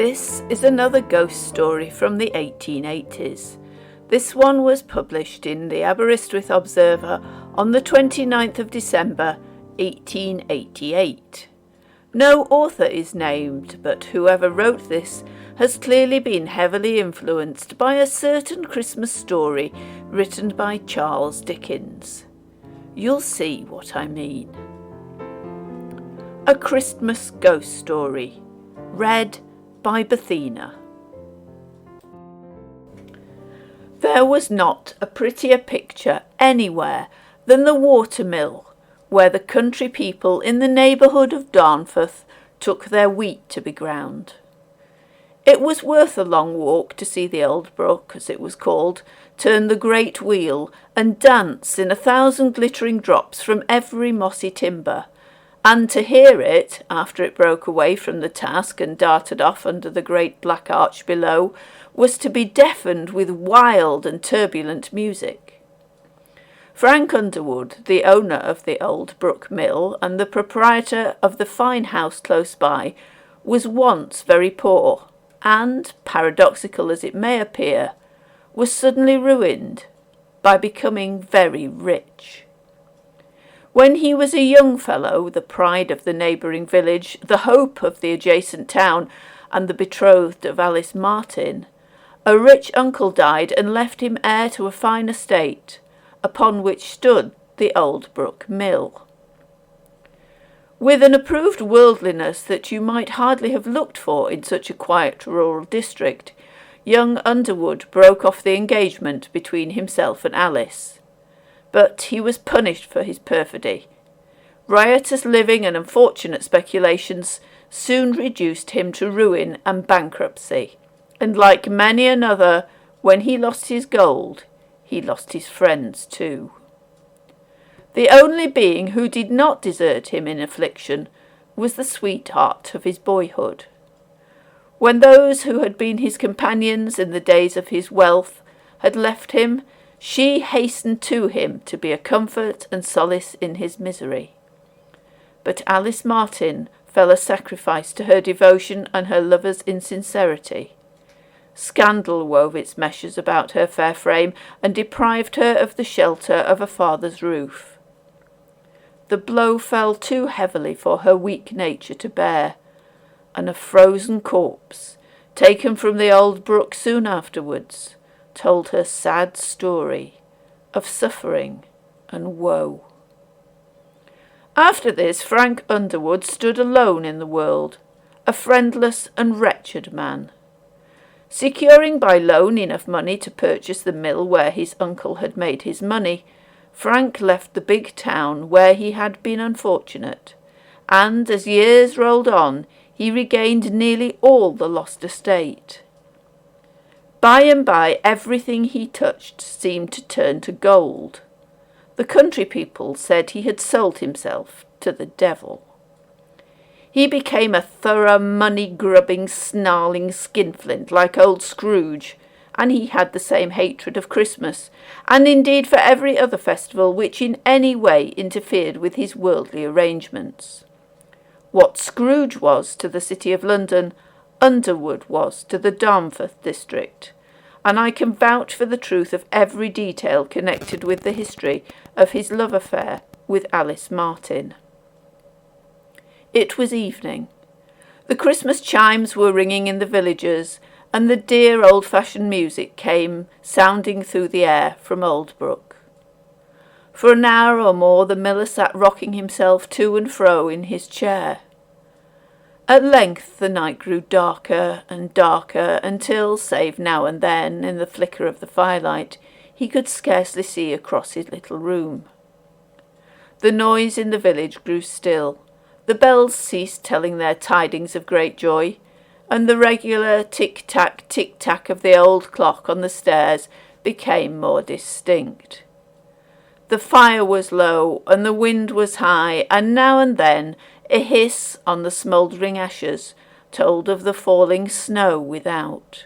This is another ghost story from the 1880s. This one was published in the Aberystwyth Observer on the 29th of December 1888. No author is named, but whoever wrote this has clearly been heavily influenced by a certain Christmas story written by Charles Dickens. You'll see what I mean. A Christmas Ghost Story, read by Bethina. There was not a prettier picture anywhere than the watermill, where the country people in the neighbourhood of Darnforth took their wheat to be ground. It was worth a long walk to see the old brook, as it was called, turn the great wheel and dance in 1,000 glittering drops from every mossy timber, and to hear it, after it broke away from the task and darted off under the great black arch below, was to be deafened with wild and turbulent music. Frank Underwood, the owner of the old Brook Mill and the proprietor of the fine house close by, was once very poor, and, paradoxical as it may appear, was suddenly ruined by becoming very rich. When he was a young fellow, the pride of the neighbouring village, the hope of the adjacent town, and the betrothed of Alice Martin, a rich uncle died and left him heir to a fine estate, upon which stood the old Brook Mill. With an approved worldliness that you might hardly have looked for in such a quiet rural district, young Underwood broke off the engagement between himself and Alice. But he was punished for his perfidy. Riotous living and unfortunate speculations soon reduced him to ruin and bankruptcy, and like many another, when he lost his gold, he lost his friends too. The only being who did not desert him in affliction was the sweetheart of his boyhood. When those who had been his companions in the days of his wealth had left him, she hastened to him to be a comfort and solace in his misery. But Alice Martin fell a sacrifice to her devotion and her lover's insincerity. Scandal wove its meshes about her fair frame and deprived her of the shelter of a father's roof. The blow fell too heavily for her weak nature to bear, and a frozen corpse, taken from the old brook soon afterwards, told her sad story of suffering and woe. After this, Frank Underwood stood alone in the world, a friendless and wretched man. Securing by loan enough money to purchase the mill where his uncle had made his money, Frank left the big town where he had been unfortunate, and as years rolled on, he regained nearly all the lost estate. By and by, everything he touched seemed to turn to gold. The country people said he had sold himself to the devil. He became a thorough money-grubbing, snarling skinflint like old Scrooge, and he had the same hatred of Christmas, and indeed for every other festival which in any way interfered with his worldly arrangements. What Scrooge was to the City of London, Underwood was to the Darnforth district, and I can vouch for the truth of every detail connected with the history of his love affair with Alice Martin. It was evening. The Christmas chimes were ringing in the villages, and the dear old-fashioned music came sounding through the air from Old Brook. For an hour or more the miller sat rocking himself to and fro in his chair. At length the night grew darker and darker until, save now and then in the flicker of the firelight, he could scarcely see across his little room. The noise in the village grew still. The bells ceased telling their tidings of great joy, and the regular tick-tack of the old clock on the stairs became more distinct. The fire was low, and the wind was high, and now and then a hiss on the smouldering ashes told of the falling snow without.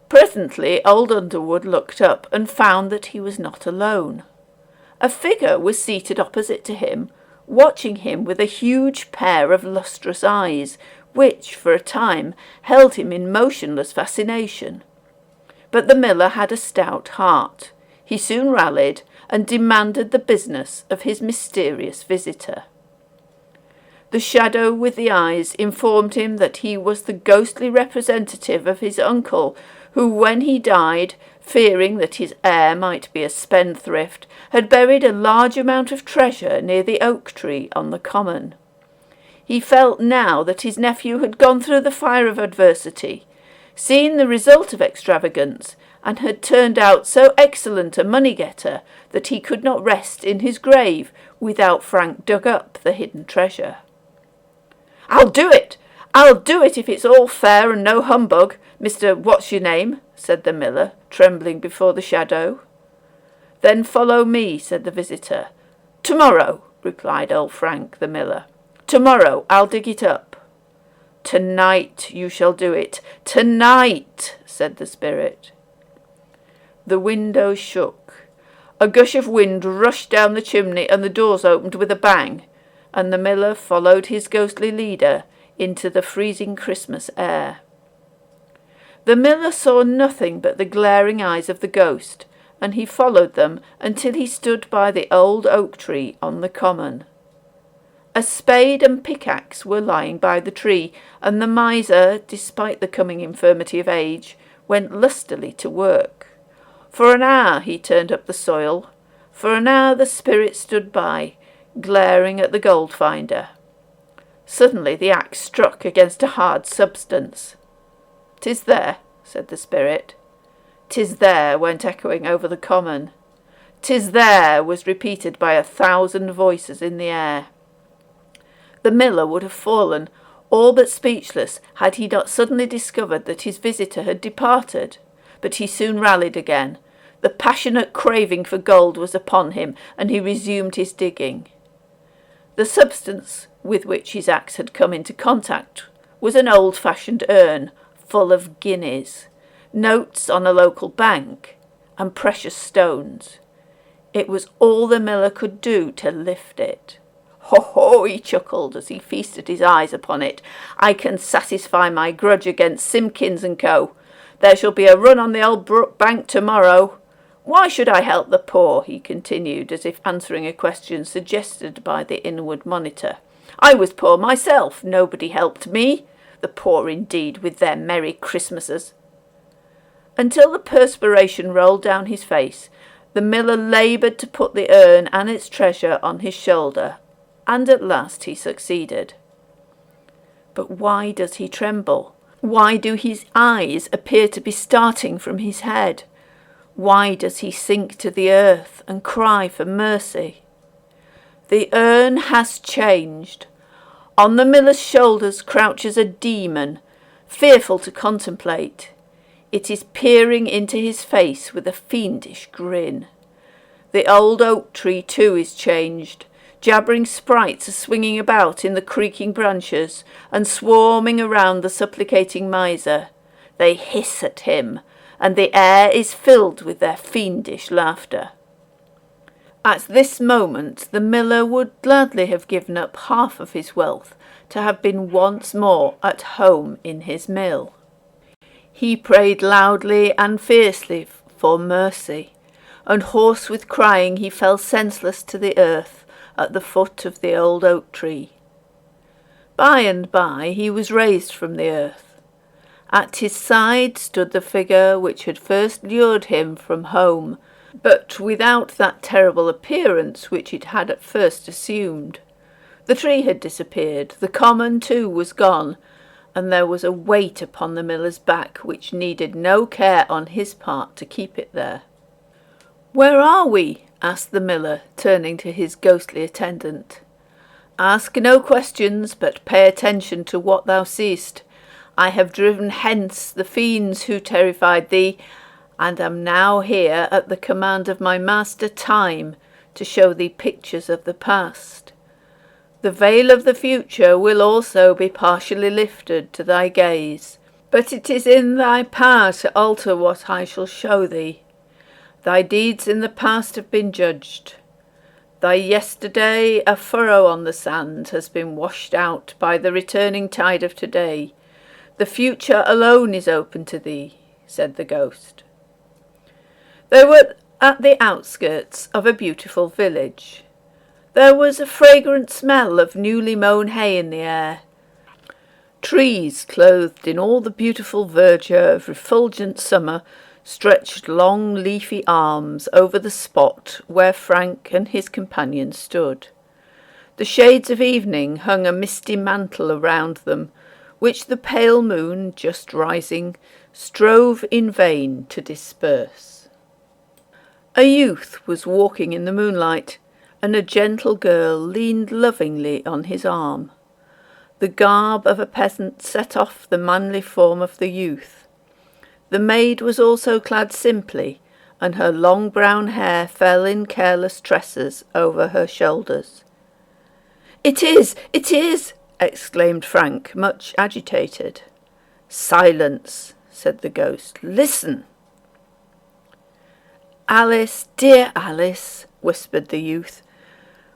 Presently old Underwood looked up and found that he was not alone. A figure was seated opposite to him, watching him with a huge pair of lustrous eyes, which for a time held him in motionless fascination. But the miller had a stout heart. He soon rallied and demanded the business of his mysterious visitor. The shadow with the eyes informed him that he was the ghostly representative of his uncle, who, when he died, fearing that his heir might be a spendthrift, had buried a large amount of treasure near the oak tree on the common. He felt now that his nephew had gone through the fire of adversity, seen the result of extravagance, and had turned out so excellent a money-getter that he could not rest in his grave without Frank dug up the hidden treasure. "I'll do it! I'll do it if it's all fair and no humbug, Mr. What's-your-name," said the miller, trembling before the shadow. "Then follow me," said the visitor. "Tomorrow," replied old Frank the miller. "Tomorrow I'll dig it up." "Tonight you shall do it. Tonight," said the spirit. The window shook. A gush of wind rushed down the chimney and the doors opened with a bang, and the miller followed his ghostly leader into the freezing Christmas air. The miller saw nothing but the glaring eyes of the ghost, and he followed them until he stood by the old oak tree on the common. A spade and pickaxe were lying by the tree, and the miser, despite the coming infirmity of age, went lustily to work. For an hour he turned up the soil. For an hour the spirit stood by, glaring at the gold finder. Suddenly the axe struck against a hard substance. "'Tis there," said the spirit. "'Tis there," went echoing over the common. "'Tis there," was repeated by 1,000 voices in the air. The miller would have fallen, all but speechless, had he not suddenly discovered that his visitor had departed. But he soon rallied again. The passionate craving for gold was upon him, and he resumed his digging. The substance with which his axe had come into contact was an old-fashioned urn full of guineas, notes on a local bank, and precious stones. It was all the miller could do to lift it. "Ho, ho," he chuckled as he feasted his eyes upon it. "I can satisfy my grudge against Simpkins and Co. There shall be a run on the old brook bank tomorrow. Why should I help the poor?" he continued, as if answering a question suggested by the inward monitor. "I was poor myself. Nobody helped me. The poor indeed, with their merry Christmases." Until the perspiration rolled down his face, the miller laboured to put the urn and its treasure on his shoulder, and at last he succeeded. But why does he tremble? Why do his eyes appear to be starting from his head? Why does he sink to the earth and cry for mercy? The urn has changed. On the miller's shoulders crouches a demon, fearful to contemplate. It is peering into his face with a fiendish grin. The old oak tree too is changed. Jabbering sprites are swinging about in the creaking branches and swarming around the supplicating miser. They hiss at him, and the air is filled with their fiendish laughter. At this moment the miller would gladly have given up half of his wealth to have been once more at home in his mill. He prayed loudly and fiercely for mercy, and hoarse with crying he fell senseless to the earth at the foot of the old oak tree. By and by he was raised from the earth. At his side stood the figure which had first lured him from home, but without that terrible appearance which it had at first assumed. The tree had disappeared, the common too was gone, and there was a weight upon the miller's back which needed no care on his part to keep it there. "Where are we?" asked the miller, turning to his ghostly attendant. "Ask no questions, but pay attention to what thou seest. I have driven hence the fiends who terrified thee, and am now here at the command of my master Time to show thee pictures of the past. The veil of the future will also be partially lifted to thy gaze, but it is in thy power to alter what I shall show thee. Thy deeds in the past have been judged. Thy yesterday a furrow on the sand has been washed out by the returning tide of today. The future alone is open to thee, said the ghost. They were at the outskirts of a beautiful village. There was a fragrant smell of newly mown hay in the air. Trees, clothed in all the beautiful verdure of refulgent summer, stretched long leafy arms over the spot where Frank and his companion stood. The shades of evening hung a misty mantle around them, which the pale moon, just rising, strove in vain to disperse. A youth was walking in the moonlight, and a gentle girl leaned lovingly on his arm. The garb of a peasant set off the manly form of the youth. The maid was also clad simply, and her long brown hair fell in careless tresses over her shoulders. "It is! It is!" exclaimed Frank, much agitated. "Silence," said the ghost. "Listen." "Alice, dear Alice," whispered the youth,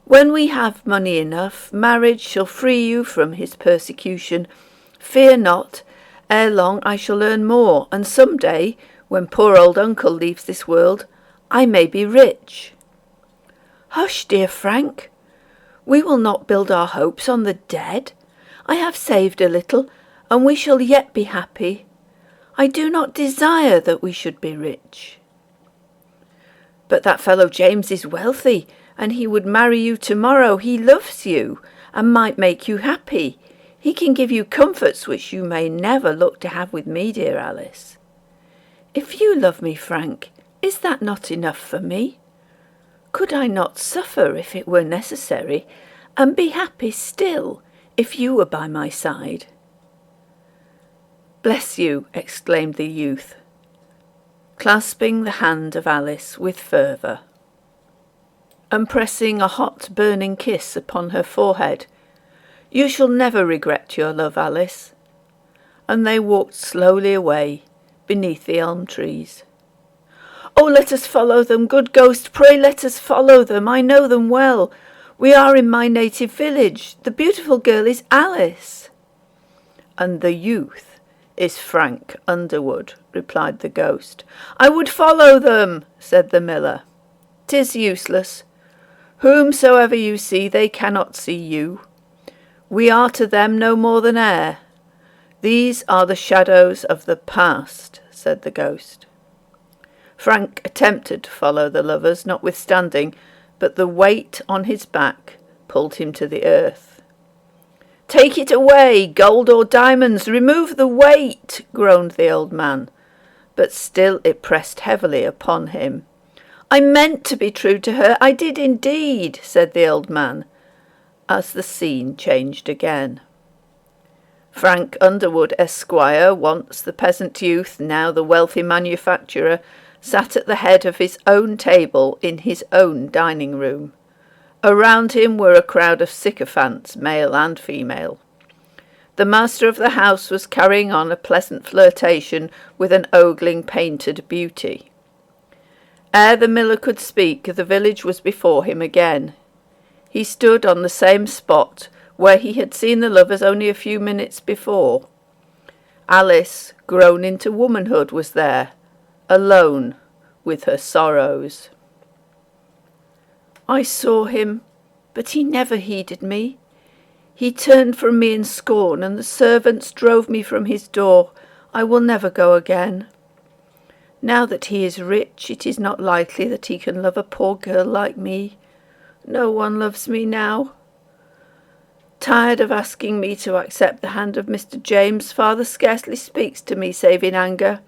"when we have money enough, marriage shall free you from his persecution. Fear not. Ere long I shall earn more, and some day, when poor old uncle leaves this world, I may be rich." "Hush, dear Frank. We will not build our hopes on the dead. I have saved a little, and we shall yet be happy. I do not desire that we should be rich." "But that fellow James is wealthy, and he would marry you tomorrow. He loves you, and might make you happy. He can give you comforts which you may never look to have with me, dear Alice." "If you love me, Frank, is that not enough for me? Could I not suffer if it were necessary, and be happy still if you were by my side?" "Bless you," exclaimed the youth, clasping the hand of Alice with fervour, and pressing a hot burning kiss upon her forehead. "You shall never regret your love, Alice." And they walked slowly away beneath the elm trees. "Oh, let us follow them, good ghost, pray let us follow them. I know them well. We are in my native village. The beautiful girl is Alice." "And the youth is Frank Underwood," replied the ghost. "I would follow them," said the miller. "'Tis useless. Whomsoever you see, they cannot see you. We are to them no more than air. These are the shadows of the past," said the ghost. Frank attempted to follow the lovers, notwithstanding, but the weight on his back pulled him to the earth. "Take it away, gold or diamonds, remove the weight," groaned the old man, but still it pressed heavily upon him. "I meant to be true to her, I did indeed," said the old man, as the scene changed again. Frank Underwood, Esquire, once the peasant youth, now the wealthy manufacturer, sat at the head of his own table in his own dining room. Around him were a crowd of sycophants, male and female. The master of the house was carrying on a pleasant flirtation with an ogling painted beauty. Ere the miller could speak, the village was before him again. He stood on the same spot where he had seen the lovers only a few minutes before. Alice, grown into womanhood, was there, alone with her sorrows. "I saw him, but he never heeded me. He turned from me in scorn, and the servants drove me from his door. I will never go again. Now that he is rich, it is not likely that he can love a poor girl like me. No one loves me now. Tired of asking me to accept the hand of Mr. James, father scarcely speaks to me save in anger.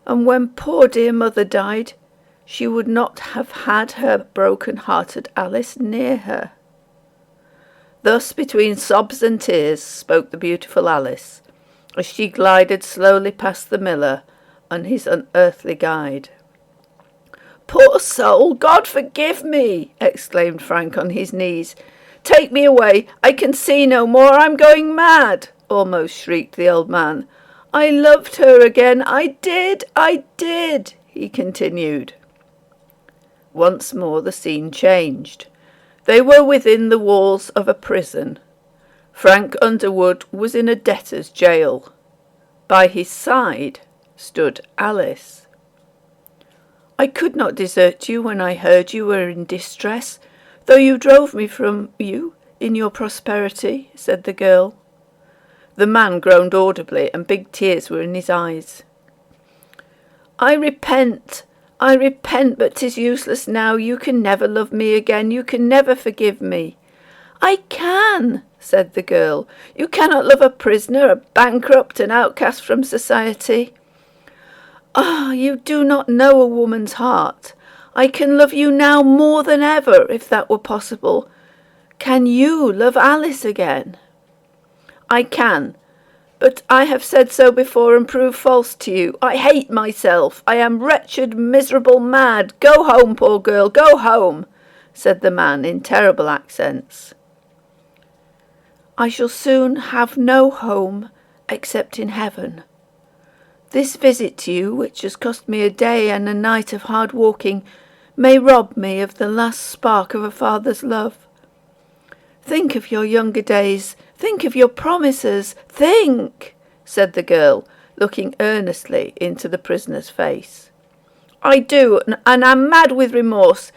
And when poor dear mother died, she would not have had her broken-hearted Alice near her." Thus, between sobs and tears, spoke the beautiful Alice, as she glided slowly past the miller and his unearthly guide. "Poor soul, God forgive me!" exclaimed Frank on his knees. "Take me away, I can see no more, I'm going mad!" almost shrieked the old man. "I loved her again, I did, he continued. Once more the scene changed. They were within the walls of a prison. Frank Underwood was in a debtor's jail. By his side stood Alice. "I could not desert you when I heard you were in distress, though you drove me from you in your prosperity," said the girl. The man groaned audibly, and big tears were in his eyes. I repent, but 'tis useless now. You can never love me again. You can never forgive me." "I can," said the girl. "You cannot love a prisoner, a bankrupt, an outcast from society." "Ah, you do not know a woman's heart. I can love you now more than ever, if that were possible. Can you love Alice again?" "I can, but I have said so before and proved false to you. I hate myself. I am wretched, miserable, mad. Go home, poor girl, go home," said the man in terrible accents. "I shall soon have no home except in heaven. This visit to you, which has cost me a day and a night of hard walking, may rob me of the last spark of a father's love. Think of your younger days. Think of your promises. Think," said the girl, looking earnestly into the prisoner's face. "I do, and am mad with remorse,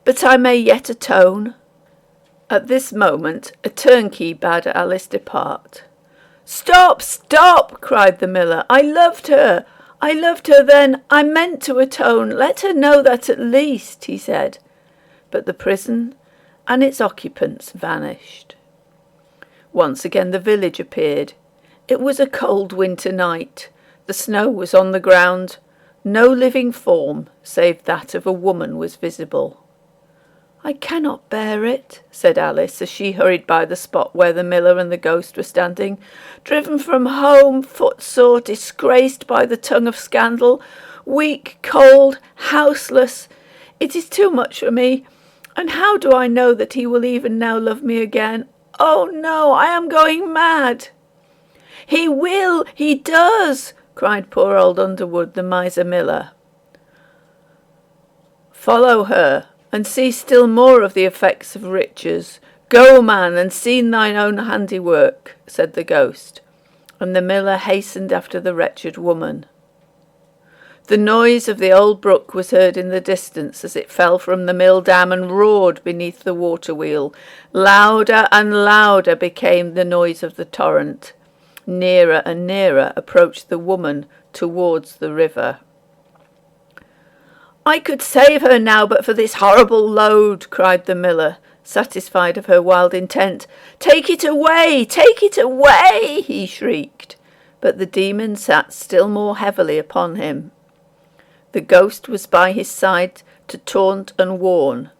but I may yet atone." At this moment a turnkey bade Alice depart. "Stop, stop!" cried the miller. I loved her then. I meant to atone. Let her know that at least," he said. But the prison and its occupants vanished. Once again the village appeared. It was a cold winter night. The snow was on the ground. No living form, save that of a woman, was visible. "I cannot bear it," said Alice, as she hurried by the spot where the miller and the ghost were standing. "Driven from home, footsore, disgraced by the tongue of scandal, weak, cold, houseless. It is too much for me. And how do I know that he will even now love me again? Oh no, I am going mad." "He will, he does," cried poor old Underwood, the miser miller. "Follow her, and see still more of the effects of riches. Go, man, and see thine own handiwork," said the ghost, and the miller hastened after the wretched woman. The noise of the old brook was heard in the distance as it fell from the mill dam and roared beneath the water wheel. Louder and louder became the noise of the torrent. Nearer and nearer approached the woman towards the river. "I could save her now but for this horrible load," cried the miller, satisfied of her wild intent. Take it away, he shrieked. But the demon sat still more heavily upon him. The ghost was by his side to taunt and warn.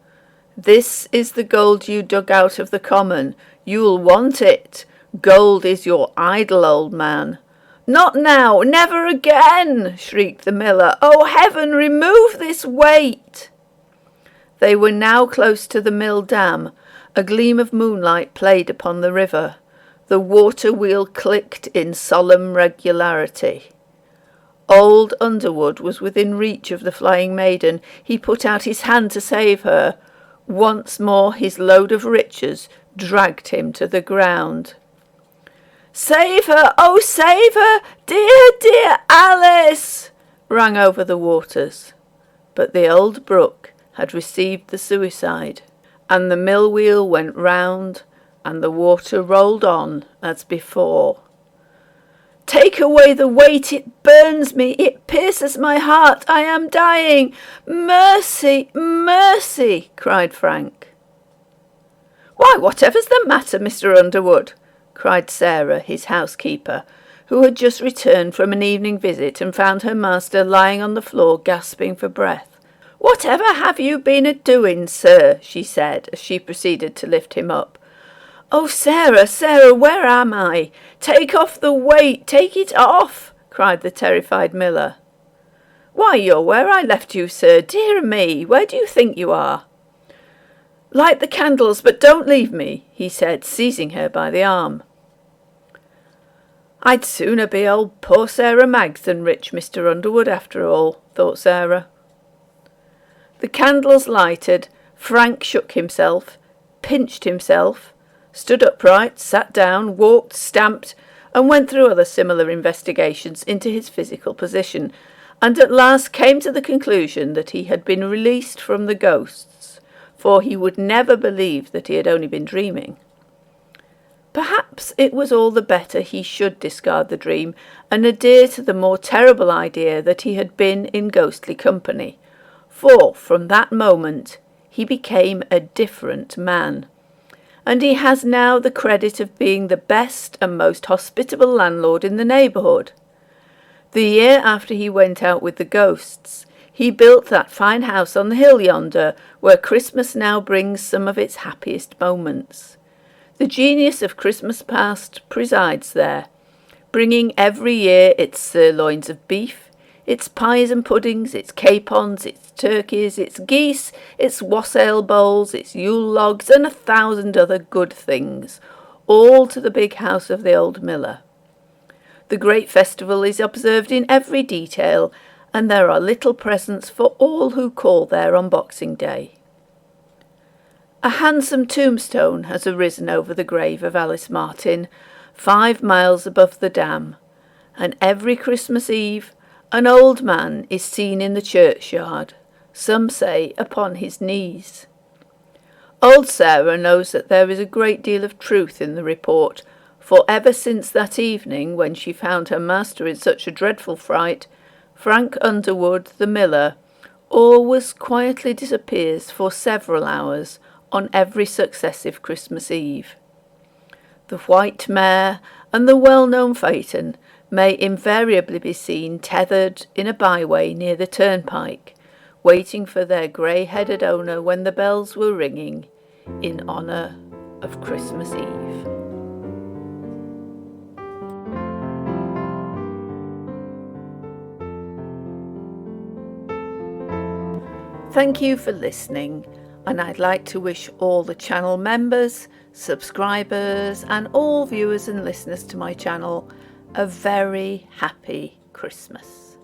"This is the gold you dug out of the common. You'll want it. Gold is your idol, old man." "Not now, never again," shrieked the miller. "Oh, heaven, remove this weight." They were now close to the mill dam. A gleam of moonlight played upon the river. The water wheel clicked in solemn regularity. Old Underwood was within reach of the flying maiden. He put out his hand to save her. Once more his load of riches dragged him to the ground. "Save her! Oh, save her! Dear, dear Alice!" rang over the waters. But the old brook had received the suicide, and the mill wheel went round, and the water rolled on as before. "Take away the weight, it burns me, it pierces my heart, I am dying. Mercy, mercy!" cried Frank. "Why, whatever's the matter, Mr. Underwood?" cried Sarah, his housekeeper, who had just returned from an evening visit and found her master lying on the floor gasping for breath. "Whatever have you been a-doing, sir?" she said, as she proceeded to lift him up. "Oh, Sarah, Sarah, where am I? Take off the weight, take it off!" cried the terrified miller. "Why, you're where I left you, sir. Dear me, where do you think you are?" "Light the candles, but don't leave me," he said, seizing her by the arm. "I'd sooner be old poor Sarah Maggs than rich Mr. Underwood after all," thought Sarah. The candles lighted, Frank shook himself, pinched himself, stood upright, sat down, walked, stamped, and went through other similar investigations into his physical position, and at last came to the conclusion that he had been released from the ghosts, for he would never believe that he had only been dreaming. Perhaps it was all the better he should discard the dream and adhere to the more terrible idea that he had been in ghostly company, for from that moment he became a different man, and he has now the credit of being the best and most hospitable landlord in the neighbourhood. The year after he went out with the ghosts, he built that fine house on the hill yonder, where Christmas now brings some of its happiest moments. The genius of Christmas past presides there, bringing every year its sirloins of beef, its pies and puddings, its capons, its turkeys, its geese, its wassail bowls, its Yule logs, and 1,000 other good things, all to the big house of the old miller. The great festival is observed in every detail, and there are little presents for all who call there on Boxing Day. A handsome tombstone has arisen over the grave of Alice Martin, 5 miles above the dam, and every Christmas Eve an old man is seen in the churchyard, some say upon his knees. Old Sarah knows that there is a great deal of truth in the report, for ever since that evening when she found her master in such a dreadful fright, Frank Underwood, the miller, always quietly disappears for several hours on every successive Christmas Eve. The white mare and the well-known phaeton may invariably be seen tethered in a byway near the turnpike, waiting for their grey-headed owner when the bells were ringing in honour of Christmas Eve. Thank you for listening, and I'd like to wish all the channel members, subscribers, and all viewers and listeners to my channel a very happy Christmas.